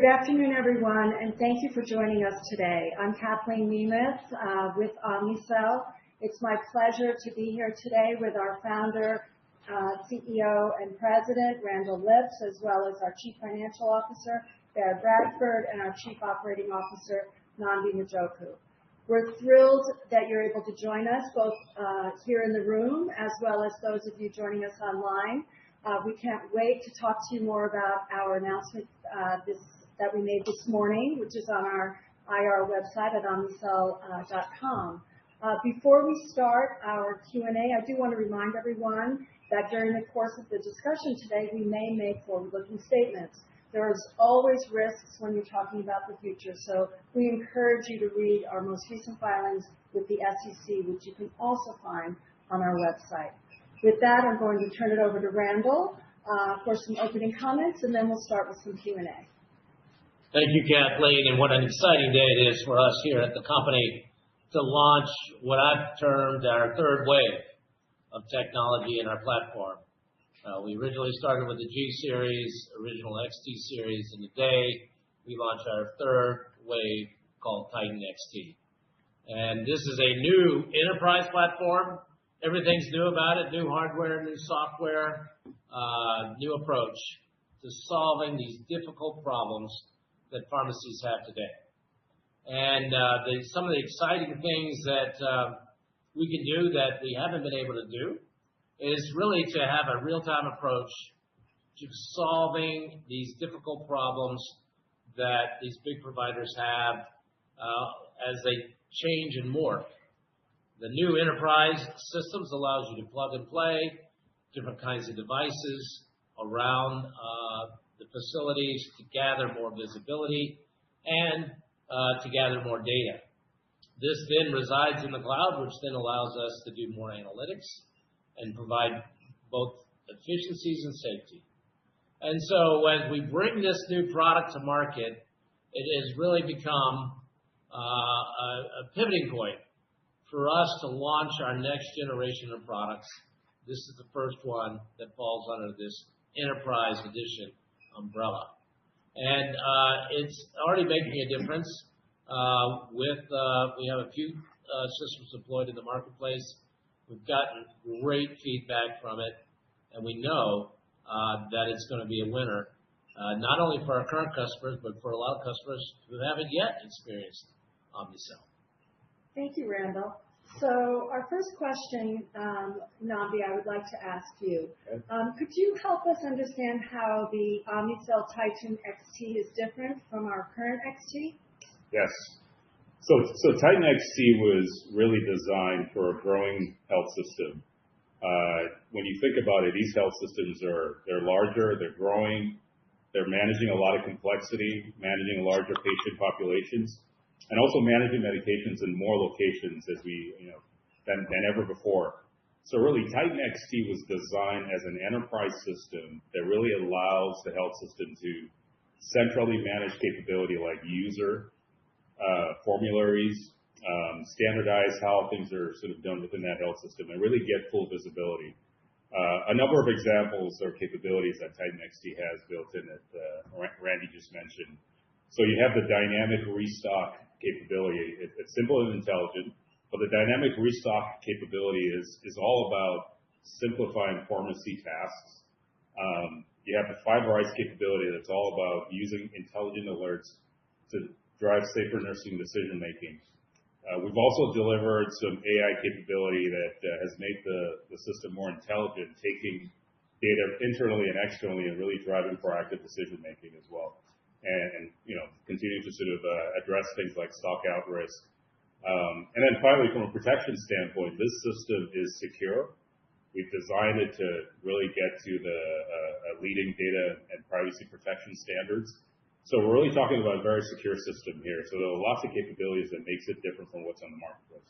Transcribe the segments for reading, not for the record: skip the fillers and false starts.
Good afternoon, everyone, and thank you for joining us today. I'm Kathleen Nemeth with Omnicell. It's my pleasure to be here today with our founder, CEO, and president, Randall Lipps, as well as our Chief Financial Officer, Baird Bradford, and our Chief Operating Officer, Nnamdi Njoku. We're thrilled that you're able to join us, both here in the room, as well as those of you joining us online. We can't wait to talk to you more about our announcement that we made this morning, which is on our IR website at omnicell.com. Before we start our Q&A, I do want to remind everyone that during the course of the discussion today, we may make forward-looking statements. There's always risks when you're talking about the future, so we encourage you to read our most recent filings with the SEC, which you can also find on our website. With that, I'm going to turn it over to Randall for some opening comments, and then we'll start with some Q&A. Thank you, Kathleen, and what an exciting day it is for us here at the company to launch what I've termed our third wave of technology in our platform. We originally started with the G series, original XT series, and today we launch our third wave called Titan XT. And this is a new enterprise platform. Everything's new about it, new hardware, new software, new approach to solving these difficult problems that pharmacies have today. And some of the exciting things that we can do that we haven't been able to do is really to have a real-time approach to solving these difficult problems that these big providers have as they change and morph. The new enterprise systems allows you to plug and play different kinds of devices around the facilities to gather more visibility and to gather more data. This then resides in the cloud, which then allows us to do more analytics and provide both efficiencies and safety. And so as we bring this new product to market, it has really become a pivoting point for us to launch our next generation of products. This is the first one that falls under this enterprise edition umbrella. And it's already making a difference. We have a few systems deployed in the marketplace. We've gotten great feedback from it, and we know that it's going to be a winner, not only for our current customers, but for a lot of customers who haven't yet experienced Omnicell. Thank you, Randall. So our first question, Nnamdi, I would like to ask you. Could you help us understand how the Omnicell Titan XT is different from our current XT? Yes. So Titan XT was really designed for a growing health system. When you think about it, these health systems they're larger, they're growing, they're managing a lot of complexity, managing larger patient populations, and also managing medications in more locations than ever before. So really, Titan XT was designed as an enterprise system that really allows the health system to centrally manage capability like user formularies, standardize how things are sort of done within that health system, and really get full visibility. A number of examples or capabilities that Titan XT has built in that Randy just mentioned. So you have the dynamic restock capability. It's simple and intelligent, but the dynamic restock capability is all about simplifying pharmacy tasks. You have the 5 RISE capability that's all about using intelligent alerts to drive safer nursing decision-making. We've also delivered some AI capability that has made the system more intelligent, taking data internally and externally and really driving proactive decision-making as well. And continue to sort of address things like stock out risk. And then finally, from a protection standpoint, this system is secure. We've designed it to really get to the leading data and privacy protection standards. So we're really talking about a very secure system here. So there are lots of capabilities that makes it different from what's on the marketplace.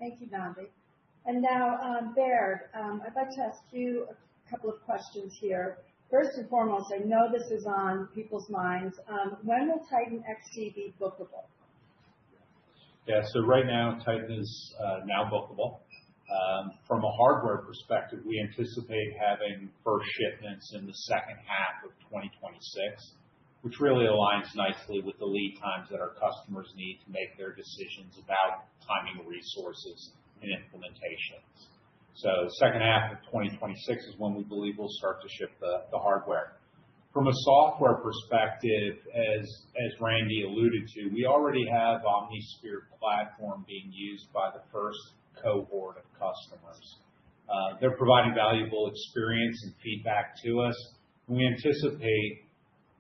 Thank you, Nnamdi. And now, Baird, I'd like to ask you a couple of questions here. First and foremost, I know this is on people's minds. When will Titan XT be bookable? Yeah, so right now, Titan is now bookable. From a hardware perspective, we anticipate having first shipments in the second half of 2026. which really aligns nicely with the lead times that our customers need to make their decisions about timing resources and implementations. So second half of 2026 is when we believe we'll start to ship the hardware. From a software perspective, as Randy alluded to, we already have OmniSphere platform being used by the first cohort of customers. They're providing valuable experience and feedback to us. We anticipate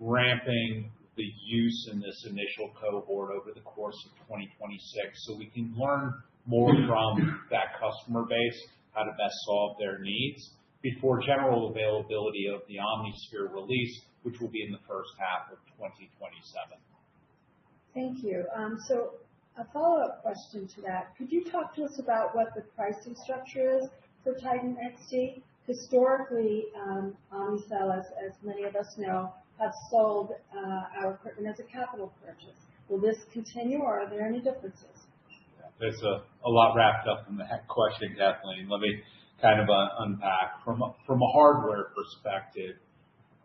ramping the use in this initial cohort over the course of 2026 so we can learn more from that customer base, how to best solve their needs before general availability of the OmniSphere release, which will be in the first half of 2027. Thank you. So a follow-up question to that. Could you talk to us about what the pricing structure is for Titan XT? Historically, Omnicell, as many of us know, have sold our equipment as a capital purchase. Will this continue, or are there any differences? There's a lot wrapped up in that question, Kathleen. Let me kind of unpack. From a hardware perspective,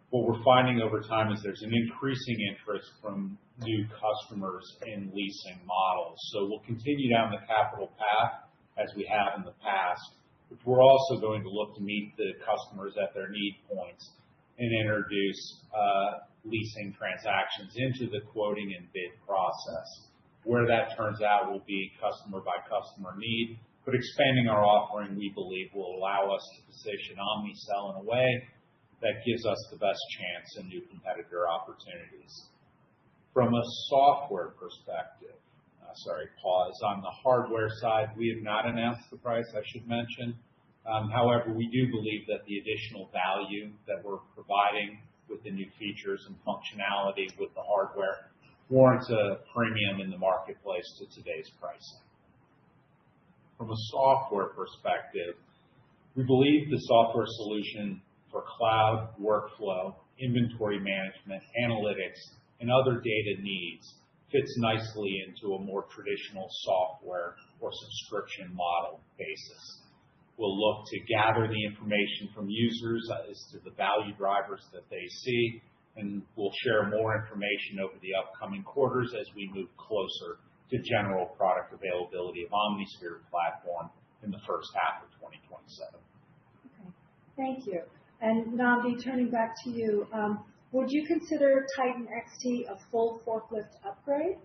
what we're finding over time is there's an increasing interest from new customers in leasing models. So we'll continue down the capital path as we have in the past, but we're also going to look to meet the customers at their need points and introduce leasing transactions into the quoting and bid process. Where that turns out will be customer by customer need, but expanding our offering, we believe, will allow us to position Omnicell in a way that gives us the best chance in new competitor opportunities. From a software perspective, on the hardware side, we have not announced the price, I should mention. However, we do believe that the additional value that we're providing with the new features and functionality with the hardware warrants a premium in the marketplace to today's pricing. From a software perspective, we believe the software solution for cloud workflow, inventory management, analytics, and other data needs fits nicely into a more traditional software or subscription model basis. We'll look to gather the information from users as to the value drivers that they see, and we'll share more information over the upcoming quarters as we move closer to general product availability of OmniSphere platform in the first half of 2027. Okay, thank you. And Nnamdi, turning back to you, would you consider Titan XT a full forklift upgrade?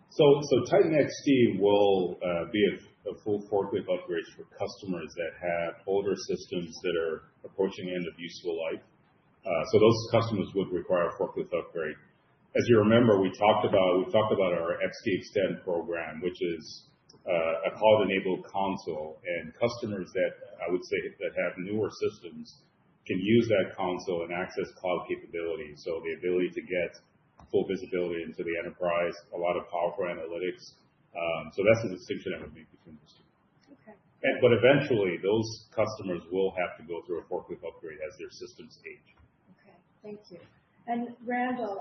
So Titan XT will be a full forklift upgrade for customers that have older systems that are approaching end of useful life. So those customers would require a forklift upgrade. As you remember, we talked about our XT Extend program, which is a cloud-enabled console, and customers that I would say that have newer systems can use that console and access cloud capabilities. So the ability to get full visibility into the enterprise, a lot of powerful analytics. So that's the distinction I would make between those two. Okay. But eventually, those customers will have to go through a forklift upgrade as their systems age. Okay, thank you. And Randall,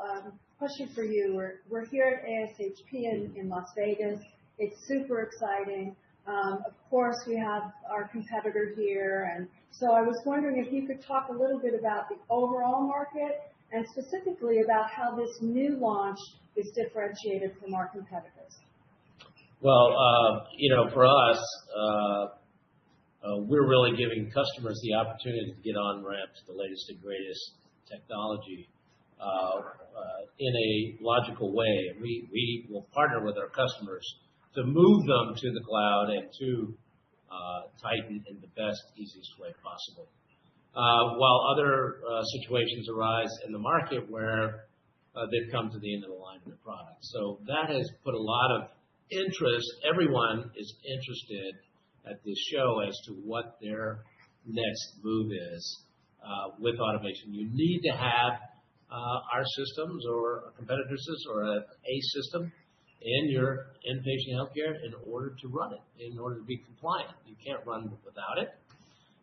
question for you. We're here at ASHP in Las Vegas. It's super exciting. Of course, we have our competitor here, and so I was wondering if you could talk a little bit about the overall market and specifically about how this new launch is differentiated from our competitors. Well, for us, we're really giving customers the opportunity to get on ramp to the latest and greatest technology in a logical way. And we will partner with our customers to move them to the cloud and to Titan in the best, easiest way possible. While other situations arise in the market where they've come to the end of the line of the product. So that has put a lot of interest. Everyone is interested at this show as to what their next move is with automation. You need to have our systems or a competitor's or a system in your inpatient healthcare in order to run it, in order to be compliant. You can't run without it.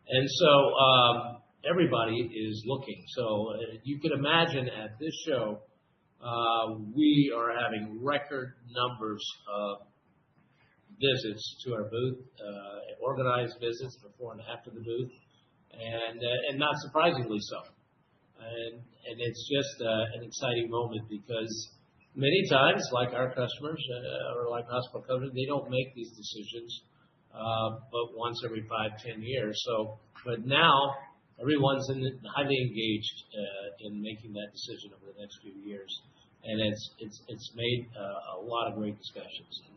And so everybody is looking. So you can imagine at this show, we are having record numbers of visits to our booth, organized visits before and after the booth, and not surprisingly so. And it's just an exciting moment because many times, like our customers or like hospital customers, they don't make these decisions but once every 5-10 years. But now everyone's highly engaged in making that decision over the next few years, and it's made a lot of great discussions and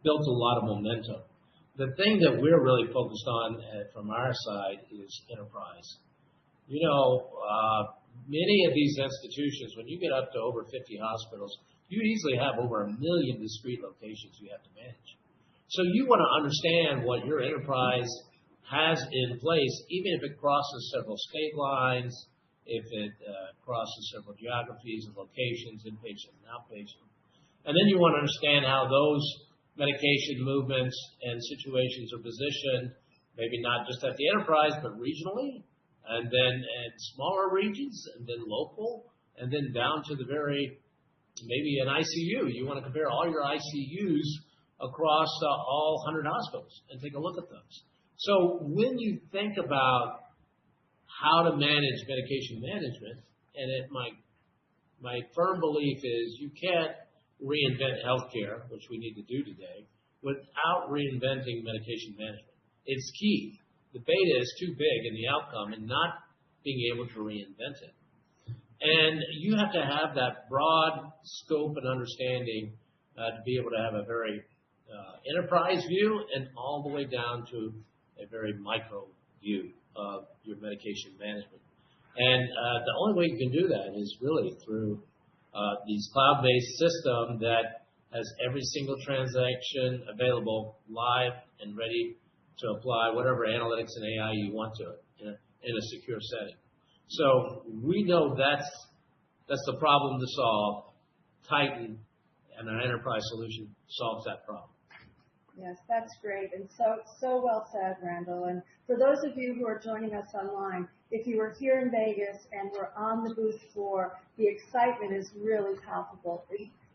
built a lot of momentum. The thing that we're really focused on from our side is enterprise. Many of these institutions, when you get up to over 50 hospitals, you easily have over 1 million discrete locations you have to manage. So you want to understand what your enterprise has in place, even if it crosses several state lines, if it crosses several geographies and locations, inpatient and outpatient. And then you want to understand how those medication movements and situations are positioned, maybe not just at the enterprise, but regionally, and then at smaller regions, and then local, and then down to the maybe an ICU. You want to compare all your ICUs across all 100 hospitals and take a look at those. So when you think about how to manage medication management, and my firm belief is you can't reinvent healthcare, which we need to do today, without reinventing medication management. It's key. The beta is too big in the outcome and not being able to reinvent it. And you have to have that broad scope and understanding to be able to have a very enterprise view and all the way down to a very micro view of your medication management. And the only way you can do that is really through these cloud-based system that has every single transaction available live and ready to apply whatever analytics and AI you want to it in a secure setting. So we know that's the problem to solve. Titan and an enterprise solution solves that problem. Yes, that's great, and so well said, Randall. And for those of you who are joining us online, if you were here in Vegas and we're on the booth floor, the excitement is really palpable.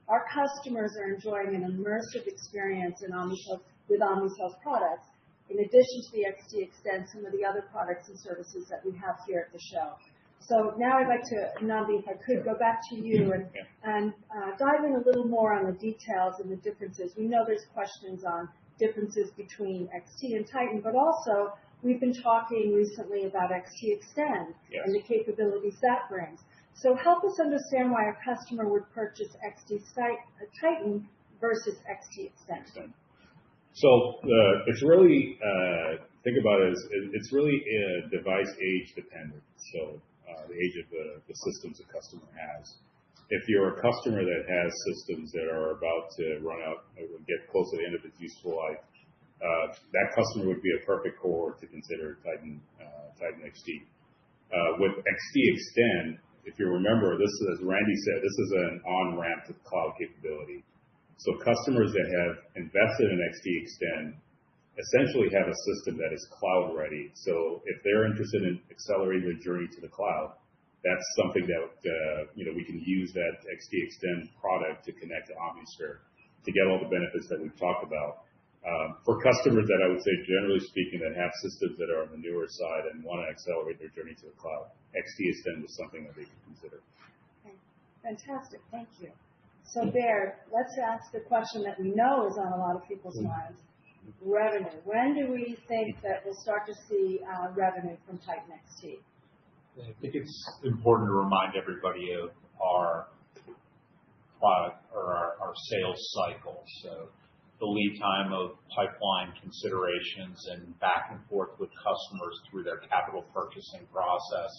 Our customers are enjoying an immersive experience with Omnicell's products, in addition to the XT Extend, some of the other products and services that we have here at the show. So now I'd like to, Nambi, if I could go back to you and dive in a little more on the details and the differences. We know there's questions on differences between XT and Titan, but also we've been talking recently about XT Extend and the capabilities that brings. So help us understand why a customer would purchase XT Titan versus XT Extend. So it's really, think about it as it's really device age dependent. So the age of the systems a customer has. If you're a customer that has systems that are about to run out or get close to the end of its useful life, that customer would be a perfect cohort to consider Titan XT. With XT Extend, if you remember, this is, as Randy said, this is an on-ramp to cloud capability. So customers that have invested in XT Extend essentially have a system that is cloud ready. So if they're interested in accelerating their journey to the cloud, that's something that we can use that XT Extend product to connect to OmniSphere to get all the benefits that we've talked about. For customers that I would say, generally speaking, that have systems that are on the newer side and want to accelerate their journey to the cloud, XT Extend is something that they can consider. Okay. Fantastic. Thank you. So Baird, let's ask the question that we know is on a lot of people's minds. Revenue. When do we think that we'll start to see revenue from Titan XT? I think it's important to remind everybody of our product or our sales cycle. So the lead time of pipeline considerations and back and forth with customers through their capital purchasing process,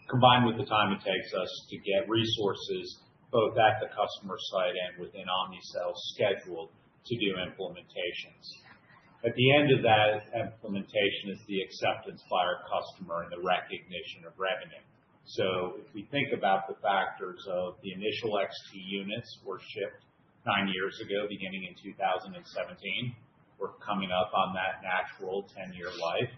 combined with the time it takes us to get resources both at the customer site and within Omnicell scheduled to do implementations. At the end of that implementation is the acceptance by our customer and the recognition of revenue. So if we think about the factors of the initial XT units were shipped 9 years ago, beginning in 2017, we're coming up on that natural 10-year life.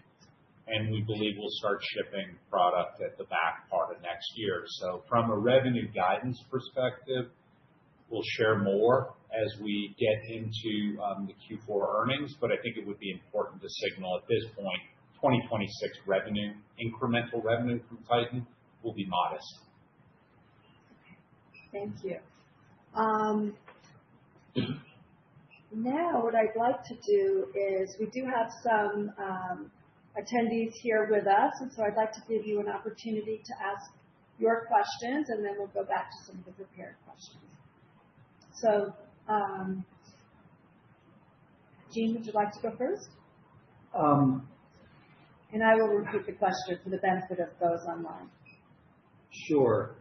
And we believe we'll start shipping product at the back part of next year. So from a revenue guidance perspective, we'll share more as we get into the Q4 earnings, but I think it would be important to signal at this point, 2026 revenue, incremental revenue from Titan will be modest. Thank you. Now, what I'd like to do is we do have some attendees here with us, and so I'd like to give you an opportunity to ask your questions, and then we'll go back to some of the prepared questions. So, Jean, would you like to go first? And I will repeat the question for the benefit of those online. Sure.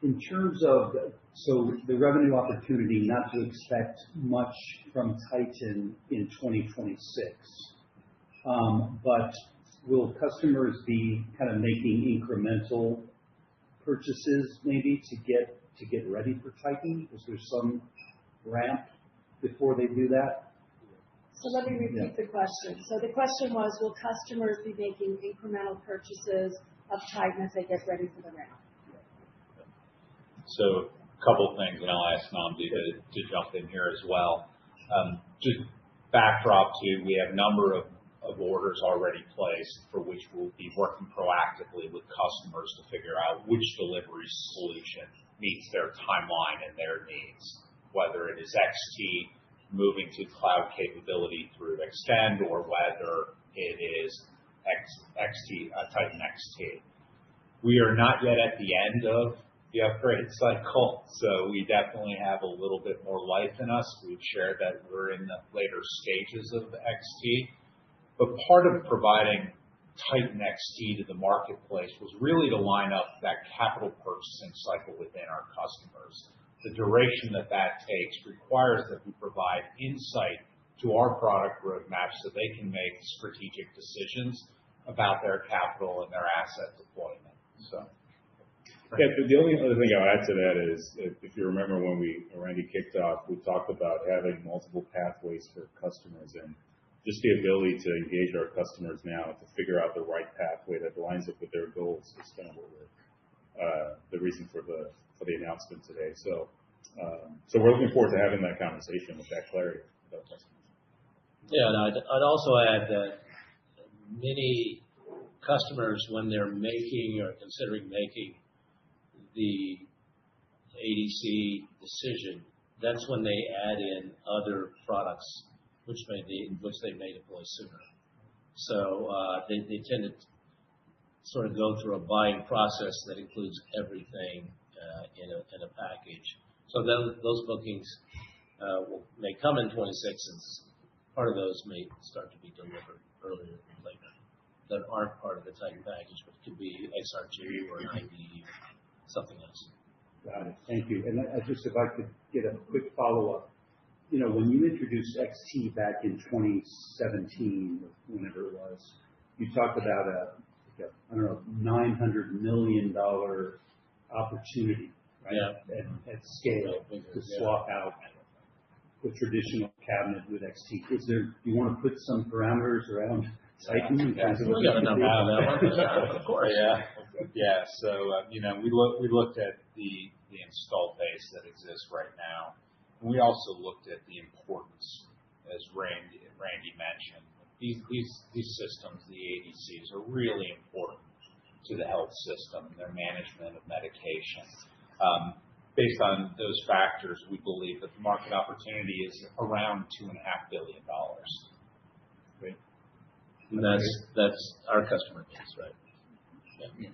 In terms of, so the revenue opportunity, not to expect much from Titan in 2026, but will customers be kind of making incremental purchases maybe to get ready for Titan? Is there some ramp before they do that? So let me repeat the question. So the question was, will customers be making incremental purchases of Titan as they get ready for the ramp? So a couple of things, and I'll ask Namdi to jump in here as well. Just backdrop to, we have a number of orders already placed for which we'll be working proactively with customers to figure out which delivery solution meets their timeline and their needs, whether it is XT moving to cloud capability through Extend or whether it is Titan XT. We are not yet at the end of the upgrade cycle, so we definitely have a little bit more life in us. We've shared that we're in the later stages of XT, but part of providing Titan XT to the marketplace was really to line up that capital purchasing cycle within our customers. The duration that takes requires that we provide insight to our product roadmap so they can make strategic decisions about their capital and their asset deployment. So. Yeah, the only other thing I'll add to that is, if you remember when Randy kicked off, we talked about having multiple pathways for customers, and just the ability to engage our customers now to figure out the right pathway that lines up with their goals is kind of what the reason for the announcement today. So we're looking forward to having that conversation with that clarity with our customers. Yeah, and I'd also add that many customers, when they're making or considering making the ADC decision, that's when they add in other products which they may deploy sooner. So they tend to sort of go through a buying process that includes everything in a package. So those bookings may come in 26, and part of those may start to be delivered earlier than later that aren't part of the Titan package, but could be XR2 or an ID or something else. Got it. Thank you. And just if I could get a quick follow-up. You know, when you introduced XT back in 2017, or whenever it was, you talked about I don't know, $900 million opportunity, right? Yeah. At scale to swap out the traditional cabinet with XT. Do you want to put some parameters around Titan? We got a number on that one. Of course. Yeah. So we looked at the installed base that exists right now, and we also looked at the importance, as Randy mentioned. These systems, the ADCs, are really important to the health system and their management of medication. Based on those factors, we believe that the market opportunity is around $2.5 billion. Great. And that's our customer base, right? Yeah.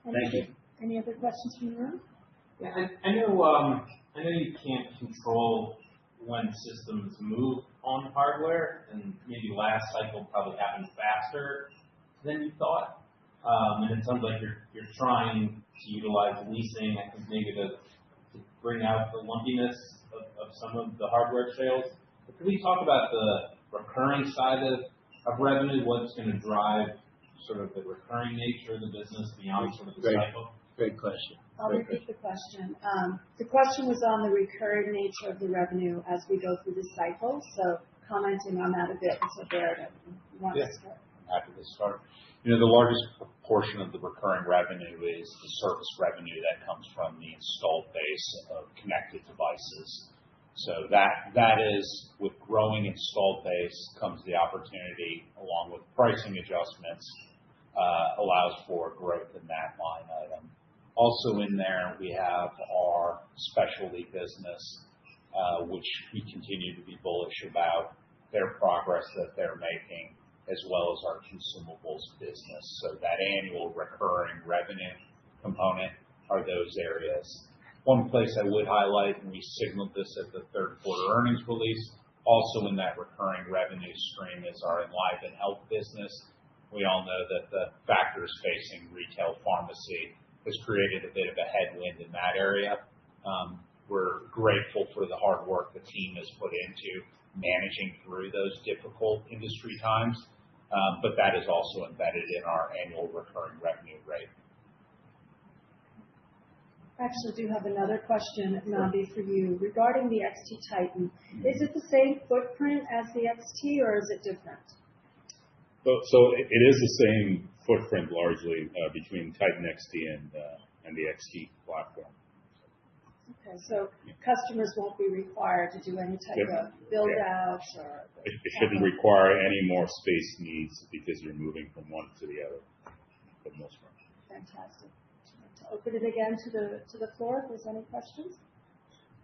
Thank you. Any other questions from the room? Yeah, I know you can't control when systems move on hardware, and maybe last cycle probably happened faster than you thought. And it sounds like you're trying to utilize leasing, I think, maybe to bring out the lumpiness of some of the hardware sales. But can we talk about the recurring side of revenue? What's going to drive sort of the recurring nature of the business beyond sort of the cycle? Great question. I'll repeat the question. The question was on the recurring nature of the revenue as we go through the cycle. So commenting on that a bit. So Barrett, you want to start? I'm happy to start. The largest portion of the recurring revenue is the service revenue that comes from the installed base of connected devices. So that is, with growing installed base comes the opportunity, along with pricing adjustments, allows for growth in that line item. Also in there, we have our specialty business, which we continue to be bullish about their progress that they're making, as well as our consumables business. So that annual recurring revenue component are those areas. One place I would highlight, and we signaled this at the third quarter earnings release, also in that recurring revenue stream is our Enliven Health business. We all know that the factors facing retail pharmacy has created a bit of a headwind in that area. We're grateful for the hard work the team has put into managing through those difficult industry times, but that is also embedded in our annual recurring revenue rate. I actually do have another question, Nnamdi, for you. Regarding the XT Titan, is it the same footprint as the XT or is it different? So it is the same footprint largely between Titan XT and the XT platform. Okay, so customers won't be required to do any type of build-outs or... It shouldn't require any more space needs because you're moving from one to the other for the most part. Fantastic. Open it again to the floor if there's any questions.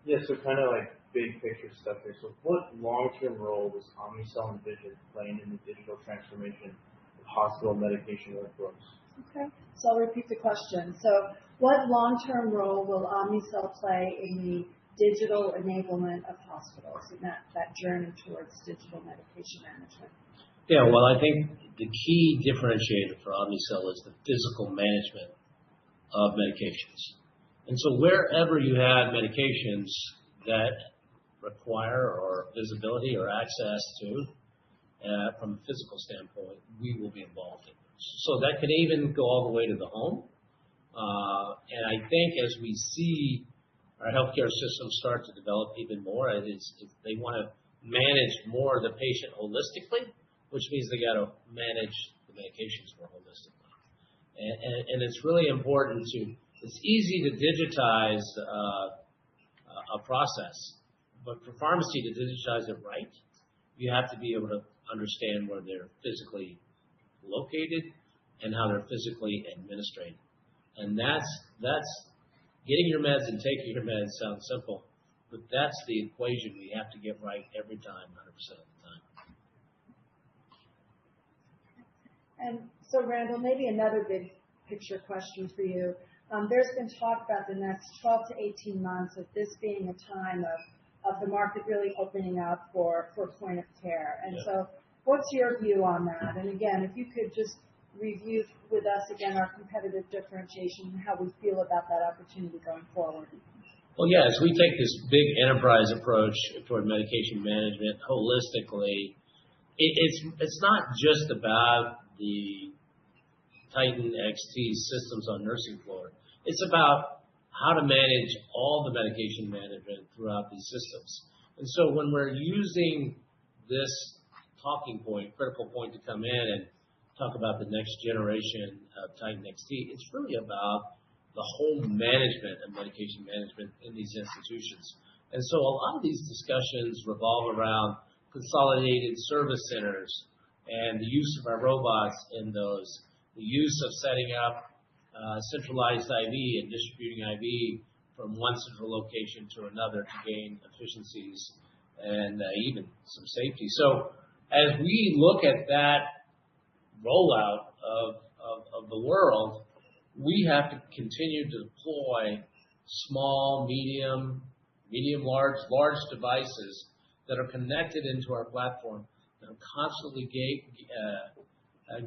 Yeah, so kind of like big picture stuff here. So what long-term role does Omnicell envision playing in the digital transformation of hospital medication workflows? Okay, so I'll repeat the question. So what long-term role will Omnicell play in the digital enablement of hospitals and that journey towards digital medication management? Yeah, well, I think the key differentiator for Omnicell is the physical management of medications. And so wherever you have medications that require or visibility or access to, from a physical standpoint, we will be involved in. So that can even go all the way to the home. And I think as we see our healthcare system start to develop even more, they want to manage more of the patient holistically, which means they got to manage the medications more holistically. And it's really important it's easy to digitize a process, but for pharmacy to digitize it right, you have to be able to understand where they're physically located and how they're physically administered. And that's getting your meds and taking your meds sounds simple, but that's the equation we have to get right every time, 100% of the time. And so, Randall, maybe another big picture question for you. There's been talk about the next 12 to 18 months of this being a time of the market really opening up for point of care. And so what's your view on that? And again, if you could just review with us again our competitive differentiation and how we feel about that opportunity going forward. Well, yeah, as we take this big enterprise approach toward medication management holistically, it's not just about the Titan XT systems on nursing floor. It's about how to manage all the medication management throughout these systems. And so when we're using this talking point, critical point to come in and talk about the next generation of Titan XT, it's really about the whole management of medication management in these institutions. And so a lot of these discussions revolve around consolidated service centers and the use of our robots in those, the use of setting up centralized IV and distributing IV from one central location to another to gain efficiencies and even some safety. So as we look at that rollout of the world, we have to continue to deploy small, medium, large devices that are connected into our platform that are constantly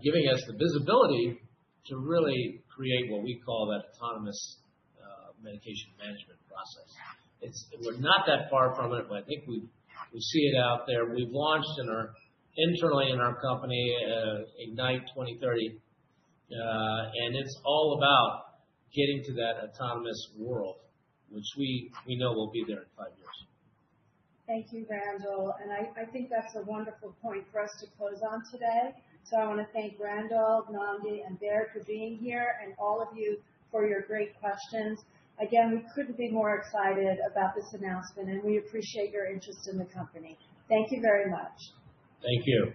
giving us the visibility to really create what we call that autonomous medication management process. We're not that far from it, but I think we see it out there. We've launched internally in our company, Ignite 2030, and it's all about getting to that autonomous world, which we know will be there in 5 years. Thank you, Randall. And I think that's a wonderful point for us to close on today. So I want to thank Randall, Nnamdi, and Baird for being here, and all of you for your great questions. Again, we couldn't be more excited about this announcement, and we appreciate your interest in the company. Thank you very much. Thank you.